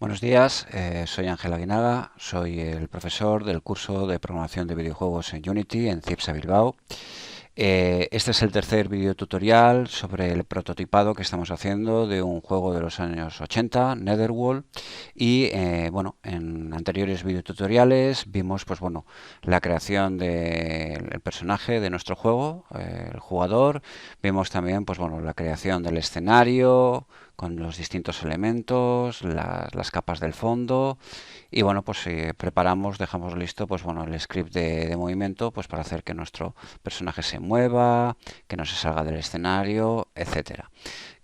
Buenos días, soy Ángel Aguinaga, soy el profesor del curso de programación de videojuegos en Unity en CIPSA Bilbao. Este es el tercer videotutorial sobre el prototipado que estamos haciendo de un juego de los años 80, Netherworld, y bueno, en anteriores videotutoriales vimos la creación del personaje de nuestro juego, el jugador. Vimos también la creación del escenario con los distintos elementos, las capas del fondo, y bueno, preparamos, dejamos listo el script de movimiento para hacer que nuestro personaje se mueva, que no se salga del escenario, etcétera.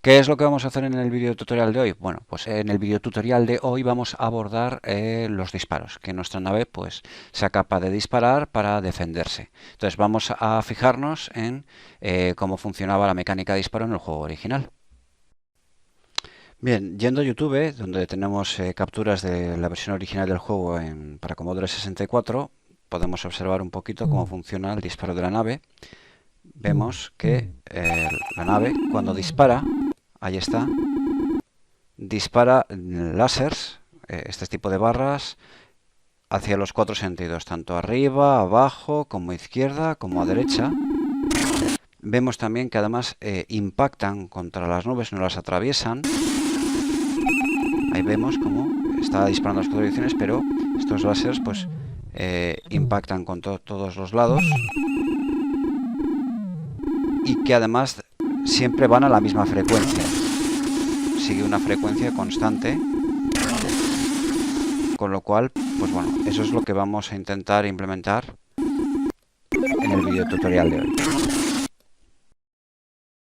¿Qué es lo que vamos a hacer en el video tutorial de hoy? Bueno, pues en el video tutorial de hoy vamos a abordar los disparos, que nuestra nave sea capaz de disparar para defenderse. Entonces vamos a fijarnos en cómo funcionaba la mecánica de disparo en el juego original. Bien, yendo a YouTube, donde tenemos capturas de la versión original del juego para Commodore 64, podemos observar un poquito cómo funciona el disparo de la nave. Vemos que la nave, cuando dispara, ahí está, dispara láseres, este tipo de barras, hacia los cuatro sentidos, tanto arriba, abajo, como izquierda, como a derecha. Vemos también que además impactan contra las nubes, no las atraviesan. Ahí vemos cómo está disparando las cuatro direcciones, pero estos láseres impactan con todos los lados y que además siempre van a la misma frecuencia. Sigue una frecuencia constante, con lo cual, eso es lo que vamos a intentar implementar en el video tutorial de hoy.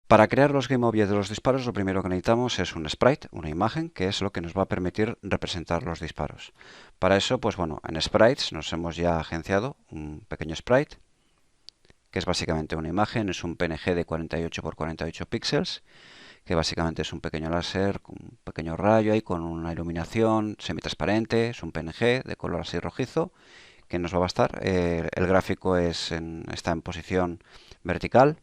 Para crear los GameObjects de los disparos, lo primero que necesitamos es un sprite, una imagen, que es lo que nos va a permitir representar los disparos. Para eso, en Sprites nos hemos ya agenciado un pequeño sprite, que es básicamente una imagen, es un PNG de 48 por 48 píxeles, que básicamente es un pequeño láser, un pequeño rayo ahí con una iluminación semitransparente, es un PNG de color así rojizo, que nos va a bastar. El gráfico está en posición vertical,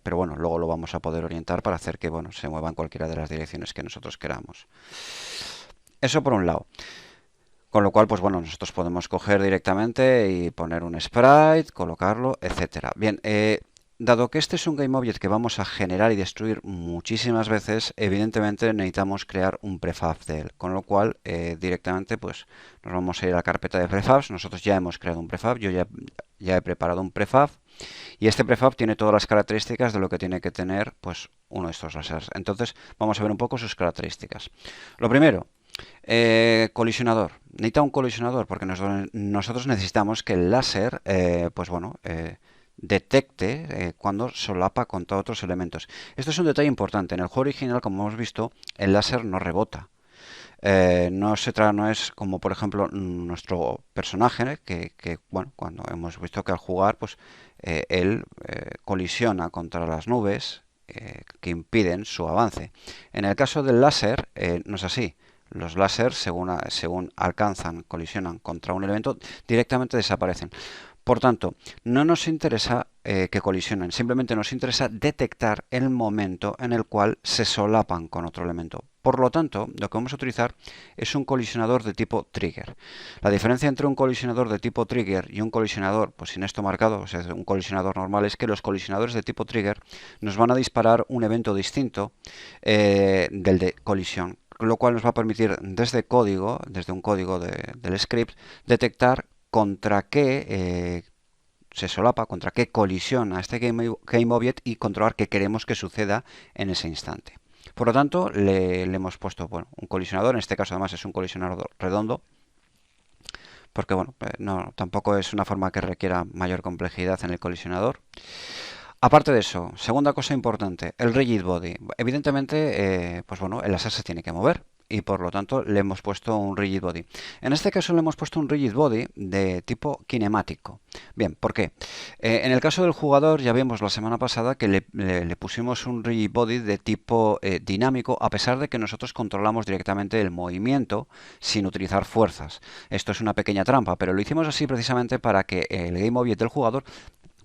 pero luego lo vamos a poder orientar para hacer que se mueva en cualquiera de las direcciones que nosotros queramos. Eso por un lado. Con lo cual, nosotros podemos coger directamente y poner un sprite, colocarlo, etcétera. Bien, dado que este es un GameObject que vamos a generar y destruir muchísimas veces, evidentemente necesitamos crear un prefab de él. Con lo cual, directamente nos vamos a ir a la carpeta de prefabs. Nosotros ya hemos creado un prefab, yo ya he preparado un prefab. Y este prefab tiene todas las características de lo que tiene que tener uno de estos láseres. Entonces vamos a ver un poco sus características. Lo primero, colisionador. Necesita un colisionador porque nosotros necesitamos que el láser detecte cuando solapa contra otros elementos. Esto es un detalle importante. En el juego original, como hemos visto, el láser no rebota. No es como por ejemplo nuestro personaje cuando hemos visto que al jugar él colisiona contra las nubes que impiden su avance. En el caso del láser no es así. Los láseres según alcanzan, colisionan contra un elemento, directamente desaparecen. Por tanto, no nos interesa que colisionen, simplemente nos interesa detectar el momento en el cual se solapan con otro elemento. Por lo tanto, lo que vamos a utilizar es un colisionador de tipo trigger. La diferencia entre un colisionador de tipo trigger y un colisionador, sin esto marcado, o sea, un colisionador normal, es que los colisionadores de tipo trigger nos van a disparar un evento distinto del de colisión, lo cual nos va a permitir desde un código del script, detectar contra qué se solapa, contra qué colisiona este GameObject y controlar qué queremos que suceda en ese instante. Por lo tanto, le hemos puesto un colisionador, en este caso además es un colisionador redondo, porque tampoco es una forma que requiera mayor complejidad en el colisionador. Aparte de eso, segunda cosa importante, el rigid body. Evidentemente, el láser se tiene que mover y por lo tanto le hemos puesto un rigid body. En este caso le hemos puesto un rigid body de tipo cinemático. Bien, ¿por qué? En el caso del jugador ya vimos la semana pasada que le pusimos un rigid body de tipo dinámico, a pesar de que nosotros controlamos directamente el movimiento sin utilizar fuerzas. Esto es una pequeña trampa, pero lo hicimos así precisamente para que el GameObject del jugador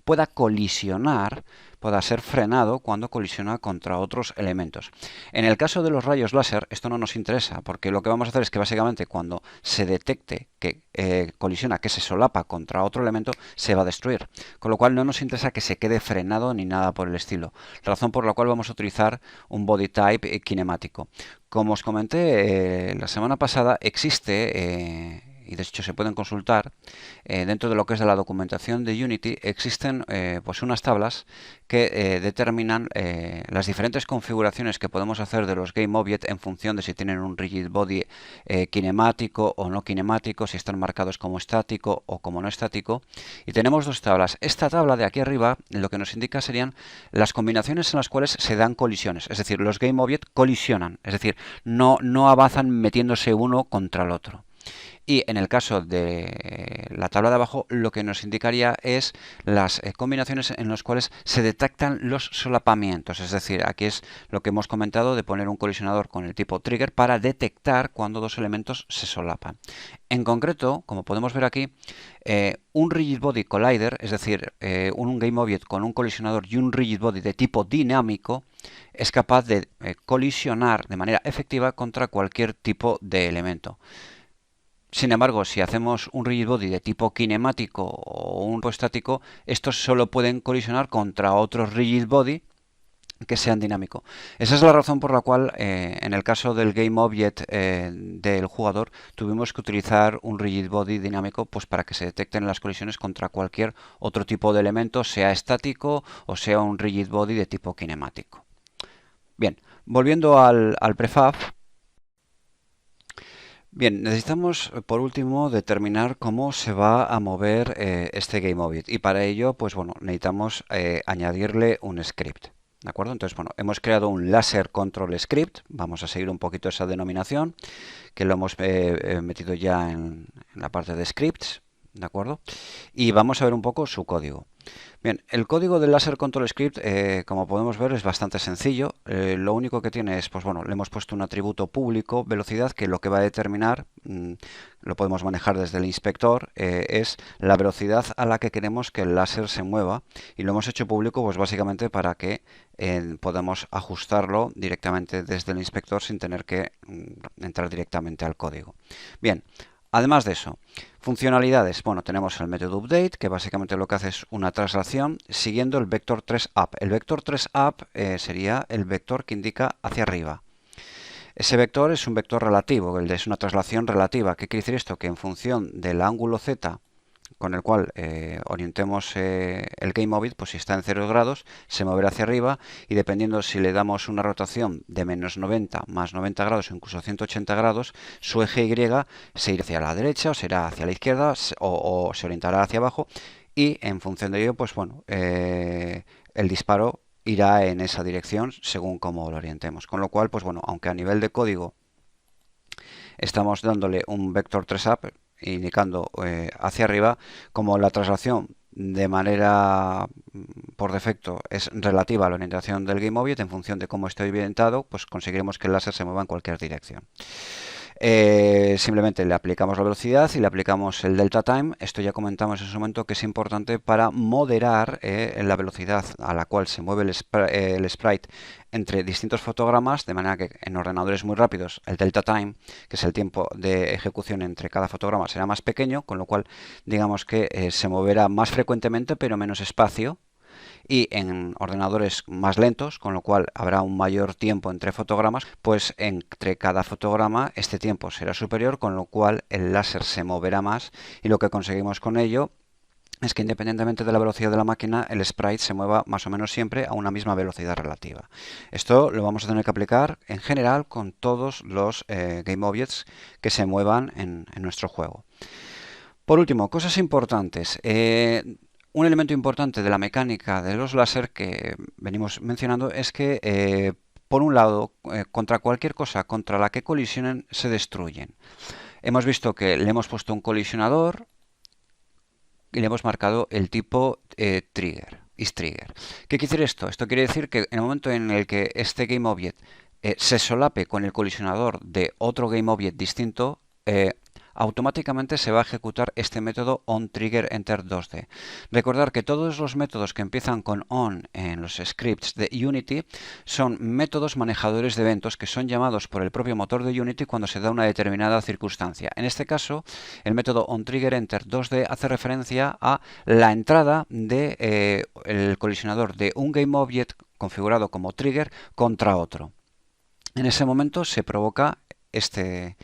pueda colisionar, pueda ser frenado cuando colisiona contra otros elementos. En el caso de los rayos láser, esto no nos interesa, porque lo que vamos a hacer es que básicamente cuando se detecte que colisiona, que se solapa contra otro elemento, se va a destruir. Con lo cual no nos interesa que se quede frenado ni nada por el estilo. Razón por la cual vamos a utilizar un body type cinemático. Como os comenté la semana pasada, existe y de hecho se pueden consultar dentro de lo que es de la documentación de Unity, existen pues unas tablas que determinan las diferentes configuraciones que podemos hacer de los GameObject en función de si tienen un rigid body kinemático o no kinemático, si están marcados como estático o como no estático. Y tenemos dos tablas. Esta tabla de aquí arriba lo que nos indica serían las combinaciones en las cuales se dan colisiones, es decir, los GameObject colisionan, es decir, no avanzan metiéndose uno contra el otro. Y en el caso de la tabla de abajo, lo que nos indicaría es las combinaciones en las cuales se detectan los solapamientos. Es decir, aquí es lo que hemos comentado de poner un colisionador con el tipo trigger para detectar cuando dos elementos se solapan. En concreto, como podemos ver aquí, un rigid body collider, es decir, un GameObject con un colisionador y un rigid body de tipo dinámico, es capaz de colisionar de manera efectiva contra cualquier tipo de elemento. Sin embargo, si hacemos un rigid body de tipo kinemático o un tipo estático, estos solo pueden colisionar contra otros rigid body que sean dinámicos. Esa es la razón por la cual en el caso del GameObject del jugador tuvimos que utilizar un rigid body dinámico pues para que se detecten las colisiones contra cualquier otro tipo de elemento, sea estático o sea un rigid body de tipo kinemático. Bien, volviendo al prefab. Bien, necesitamos por último determinar cómo se va a mover este GameObject y para ello, pues bueno, necesitamos añadirle un script. ¿De acuerdo? Entonces, bueno, hemos creado un laser control script, vamos a seguir un poquito esa denominación, que lo hemos metido ya en la parte de scripts, ¿de acuerdo? Y vamos a ver un poco su código. Bien, el código del Laser Control Script, como podemos ver, es bastante sencillo. Lo único que tiene es, pues bueno, le hemos puesto un atributo público, velocidad, que lo que va a determinar, lo podemos manejar desde el inspector, es la velocidad a la que queremos que el láser se mueva. Y lo hemos hecho público, pues básicamente para que podamos ajustarlo directamente desde el inspector sin tener que entrar directamente al código. Bien. Además de eso, funcionalidades. Bueno, tenemos el método update, que básicamente lo que hace es una traslación siguiendo el vector 3up. El vector 3up sería el vector que indica hacia arriba. Ese vector es un vector relativo, es una traslación relativa. ¿Qué quiere decir esto? Que en función del ángulo z con el cual orientemos el GameObject, pues si está en 0 grados, se moverá hacia arriba y dependiendo si le damos una rotación de menos 90 más 90 grados o incluso 180 grados, su eje Y se irá hacia la derecha o será hacia la izquierda o se orientará hacia abajo y en función de ello, pues bueno, el disparo irá en esa dirección según cómo lo orientemos. Con lo cual, pues bueno, aunque a nivel de código estamos dándole un vector 3up, indicando hacia arriba, como la traslación de manera por defecto es relativa a la orientación del GameObject, en función de cómo esté orientado, pues conseguiremos que el láser se mueva en cualquier dirección. Simplemente le aplicamos la velocidad y le aplicamos el delta time. Esto ya comentamos en su momento que es importante para moderar la velocidad a la cual se mueve el sprite entre distintos fotogramas, de manera que en ordenadores muy rápidos el delta time, que es el tiempo de ejecución entre cada fotograma, será más pequeño, con lo cual digamos que se moverá más frecuentemente pero menos espacio. Y en ordenadores más lentos, con lo cual habrá un mayor tiempo entre fotogramas, pues entre cada fotograma este tiempo será superior, con lo cual el láser se moverá más y lo que conseguimos con ello es que independientemente de la velocidad de la máquina, el sprite se mueva más o menos siempre a una misma velocidad relativa. Esto lo vamos a tener que aplicar en general con todos los GameObjects que se muevan en nuestro juego. Por último, cosas importantes. Un elemento importante de la mecánica de los láser que venimos mencionando es que, por un lado, contra cualquier cosa contra la que colisionen, se destruyen. Hemos visto que le hemos puesto un colisionador y le hemos marcado el tipo trigger, isTrigger. ¿Qué quiere decir esto? Esto quiere decir que en el momento en el que este GameObject se solape con el colisionador de otro GameObject distinto, automáticamente se va a ejecutar este método onTriggerEnter2D. Recordar que todos los métodos que empiezan con on en los scripts de Unity son métodos manejadores de eventos que son llamados por el propio motor de Unity cuando se da una determinada circunstancia. En este caso, el método onTriggerEnter2D hace referencia a la entrada de el colisionador de un GameObject configurado como trigger contra otro. En ese momento se provoca este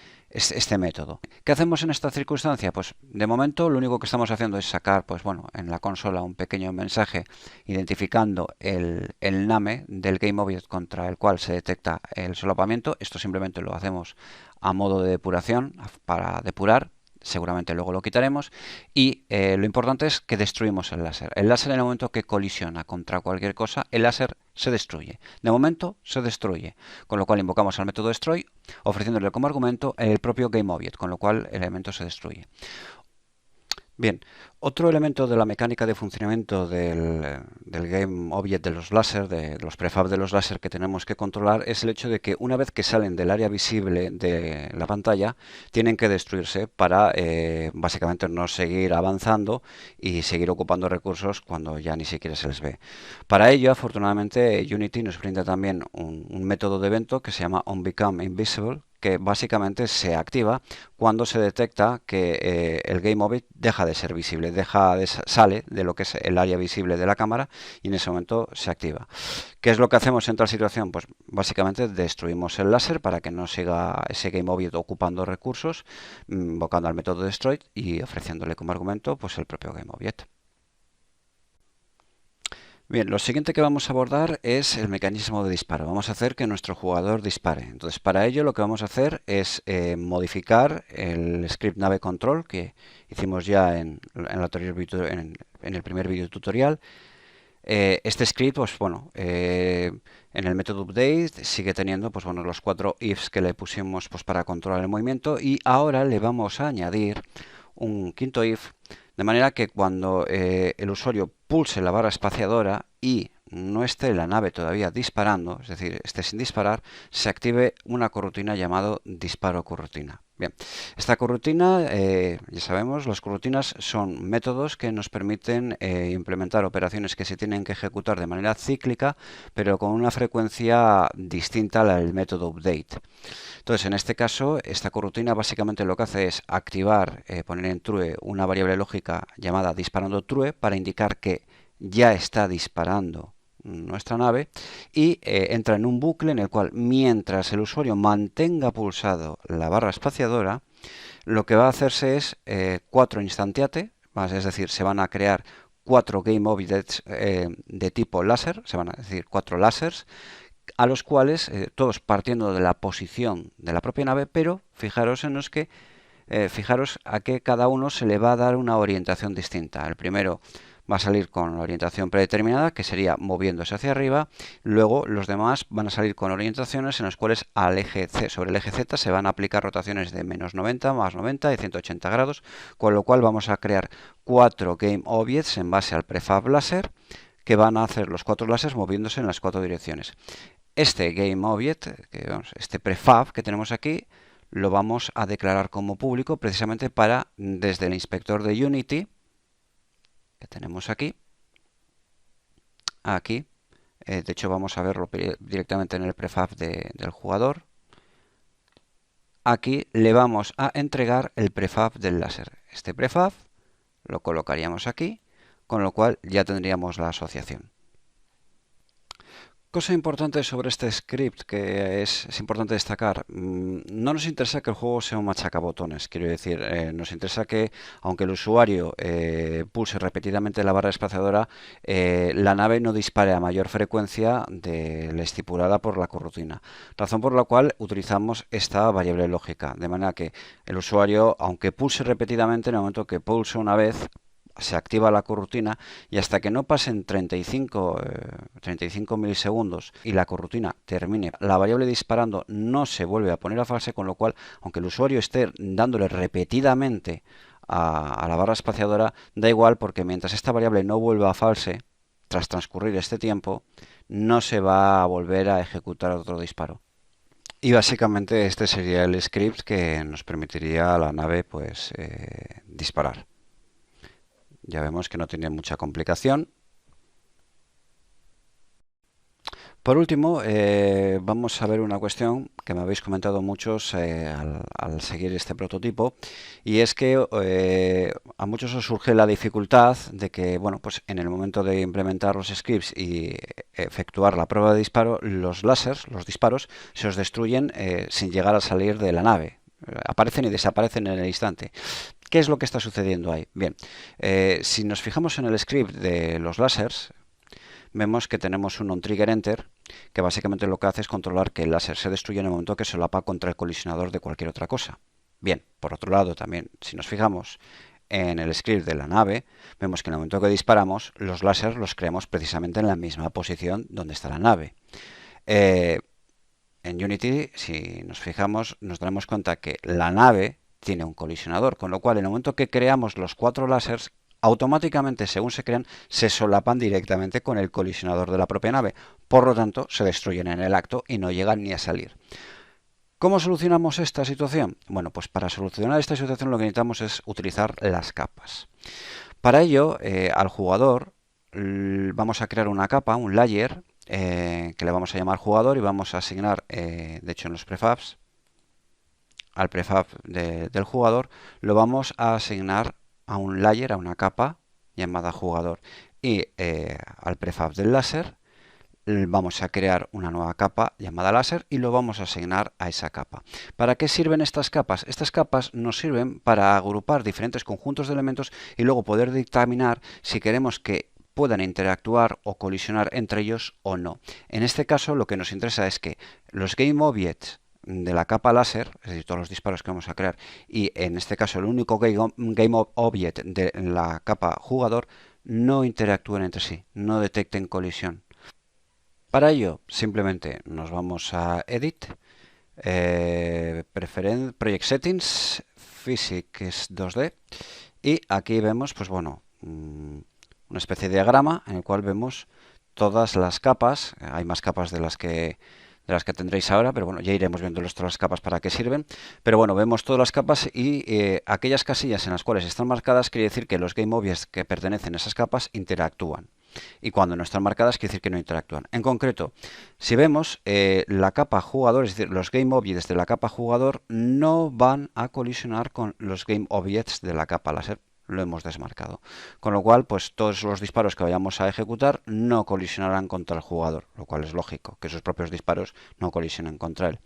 método. ¿Qué hacemos en esta circunstancia? Pues de momento lo único que estamos haciendo es sacar, pues bueno, en la consola un pequeño mensaje identificando el name del GameObject contra el cual se detecta el solapamiento. Esto simplemente lo hacemos a modo de depuración, para depurar. Seguramente luego lo quitaremos y lo importante es que destruimos el láser. El láser, en el momento que colisiona contra cualquier cosa, el láser se destruye. De momento se destruye, con lo cual invocamos al método destroy ofreciéndole como argumento el propio GameObject, con lo cual el elemento se destruye. Bien, otro elemento de la mecánica de funcionamiento del GameObject de los láser, de los prefab de los láser que tenemos que controlar, es el hecho de que una vez que salen del área visible de la pantalla, tienen que destruirse para básicamente no seguir avanzando y seguir ocupando recursos cuando ya ni siquiera se les ve. Para ello, afortunadamente, Unity nos brinda también un método de evento que se llama onBecomeInvisible, que básicamente se activa cuando se detecta que el GameObject deja de ser visible, sale de lo que es el área visible de la cámara y en ese momento se activa. ¿Qué es lo que hacemos en tal situación? Pues básicamente destruimos el láser para que no siga ese GameObject ocupando recursos, invocando al método destroy y ofreciéndole como argumento pues el propio GameObject. Bien, lo siguiente que vamos a abordar es el mecanismo de disparo. Vamos a hacer que nuestro jugador dispare. Entonces, para ello lo que vamos a hacer es modificar el script nave control que hicimos ya en el primer video tutorial. Este script, pues bueno, en el método update sigue teniendo, pues bueno, los 4 ifs que le pusimos pues para controlar el movimiento y ahora le vamos a añadir un quinto if, de manera que cuando el usuario pulse la barra espaciadora y no esté la nave todavía disparando, es decir, esté sin disparar, se active una corrutina llamado disparo corrutina. Bien, esta corrutina, ya sabemos, las corrutinas son métodos que nos permiten implementar operaciones que se tienen que ejecutar de manera cíclica, pero con una frecuencia distinta al método update. Entonces, en este caso, esta corrutina básicamente lo que hace es activar, poner en true una variable lógica llamada disparando true para indicar que ya está disparando nuestra nave y entra en un bucle en el cual mientras el usuario mantenga pulsado la barra espaciadora, lo que va a hacerse es 4 instantiate, es decir, se van a crear 4 GameObjects de tipo láser, se van a decir 4 lásers, a los cuales, todos partiendo de la posición de la propia nave, pero fijaros en los que fijaros a que cada uno se le va a dar una orientación distinta. El primero va a salir con la orientación predeterminada, que sería moviéndose hacia arriba. Luego los demás van a salir con orientaciones en las cuales sobre el eje Z se van a aplicar rotaciones de menos 90, más 90 y 180 grados, con lo cual vamos a crear 4 GameObjects en base al prefab láser, que van a hacer los 4 láseres moviéndose en las 4 direcciones. Este GameObject, este prefab que tenemos aquí, lo vamos a declarar como público precisamente para, desde el inspector de Unity, que tenemos aquí, de hecho vamos a verlo directamente en el prefab del jugador. Aquí le vamos a entregar el prefab del láser. Este prefab lo colocaríamos aquí, con lo cual ya tendríamos la asociación. Cosa importante sobre este script que es importante destacar, no nos interesa que el juego sea un machacabotones, quiero decir, nos interesa que aunque el usuario pulse repetidamente la barra espaciadora, la nave no dispare a mayor frecuencia de la estipulada por la corrutina, razón por la cual utilizamos esta variable lógica, de manera que el usuario, aunque pulse repetidamente, en el momento que pulse una vez, se activa la corrutina y hasta que no pasen 35 milisegundos y la corrutina termine, la variable disparando no se vuelve a poner a false, con lo cual, aunque el usuario esté dándole repetidamente a la barra espaciadora, da igual, porque mientras esta variable no vuelva a false, tras transcurrir este tiempo, no se va a volver a ejecutar otro disparo. Y básicamente este sería el script que nos permitiría a la nave pues disparar. Ya vemos que no tiene mucha complicación. Por último, vamos a ver una cuestión que me habéis comentado muchos al seguir este prototipo, y es que a muchos os surge la dificultad de que, bueno, pues en el momento de implementar los scripts y efectuar la prueba de disparo, los láseres, los disparos, se os destruyen sin llegar a salir de la nave. Aparecen y desaparecen en el instante. ¿Qué es lo que está sucediendo ahí? Bien, si nos fijamos en el script de los láseres, vemos que tenemos un onTriggerEnter que básicamente lo que hace es controlar que el láser se destruya en el momento que solapa contra el colisionador de cualquier otra cosa. Bien, por otro lado también, si nos fijamos en el script de la nave, vemos que en el momento que disparamos, los láseres los creamos precisamente en la misma posición donde está la nave. En Unity, si nos fijamos, nos daremos cuenta que la nave tiene un colisionador, con lo cual en el momento que creamos los 4 láseres, automáticamente, según se crean, se solapan directamente con el colisionador de la propia nave. Por lo tanto, se destruyen en el acto y no llegan ni a salir. ¿Cómo solucionamos esta situación? Bueno, pues para solucionar esta situación lo que necesitamos es utilizar las capas. Para ello, al jugador vamos a crear una capa, un layer, que le vamos a llamar jugador, y vamos a asignar, de hecho en los prefabs, al prefab del jugador, lo vamos a asignar a un layer, a una capa llamada jugador. Y al prefab del láser vamos a crear una nueva capa llamada láser y lo vamos a asignar a esa capa. ¿Para qué sirven estas capas? Estas capas nos sirven para agrupar diferentes conjuntos de elementos y luego poder dictaminar si queremos que puedan interactuar o colisionar entre ellos o no. En este caso lo que nos interesa es que los GameObjects de la capa láser, es decir, todos los disparos que vamos a crear, y en este caso el único GameObject de la capa jugador, no interactúen entre sí, no detecten colisión. Para ello, simplemente nos vamos a Edit, Project Settings, Physics 2D, y aquí vemos, pues bueno, una especie de diagrama en el cual vemos todas las capas. Hay más capas de las que tendréis ahora, pero bueno, ya iremos viendo todas las capas para qué sirven. Pero bueno, vemos todas las capas y aquellas casillas en las cuales están marcadas quiere decir que los GameObjects que pertenecen a esas capas interactúan. Y cuando no están marcadas quiere decir que no interactúan. En concreto, si vemos la capa jugador, es decir, los GameObjects de la capa jugador no van a colisionar con los GameObjects de la capa láser. Lo hemos desmarcado. Con lo cual, pues todos los disparos que vayamos a ejecutar no colisionarán contra el jugador, lo cual es lógico, que sus propios disparos no colisionen contra él.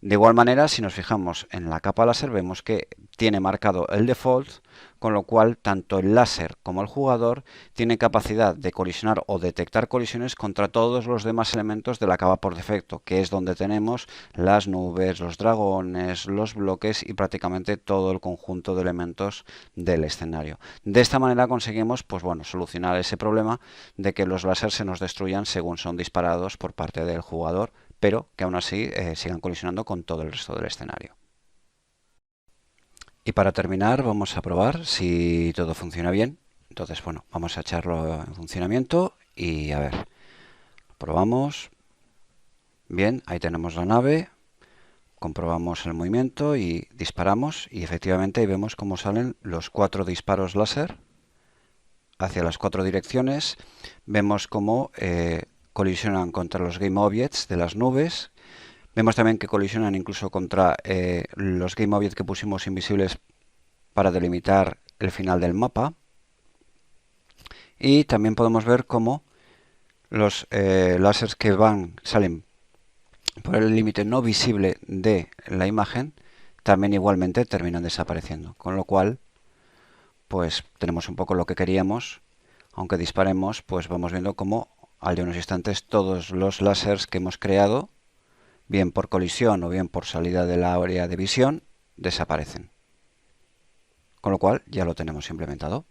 De igual manera, si nos fijamos en la capa láser, vemos que tiene marcado el default, con lo cual tanto el láser como el jugador tienen capacidad de colisionar o detectar colisiones contra todos los demás elementos de la capa por defecto, que es donde tenemos las nubes, los dragones, los bloques y prácticamente todo el conjunto de elementos del escenario. De esta manera conseguimos, pues bueno, solucionar ese problema de que los láseres se nos destruyan según son disparados por parte del jugador, pero que aún así sigan colisionando con todo el resto del escenario. Y para terminar vamos a probar si todo funciona bien. Entonces, bueno, vamos a echarlo en funcionamiento y a ver, probamos. Bien, ahí tenemos la nave, comprobamos el movimiento y disparamos y efectivamente ahí vemos cómo salen los 4 disparos láser hacia las 4 direcciones. Vemos cómo colisionan contra los GameObjects de las nubes. Vemos también que colisionan incluso contra los GameObjects que pusimos invisibles para delimitar el final del mapa. Y también podemos ver cómo los láseres que salen por el límite no visible de la imagen también igualmente terminan desapareciendo. Con lo cual, pues tenemos un poco lo que queríamos. Aunque disparemos, pues vamos viendo cómo al de unos instantes todos los láseres que hemos creado, bien por colisión o bien por salida de la área de visión, desaparecen. Con lo cual ya lo tenemos implementado.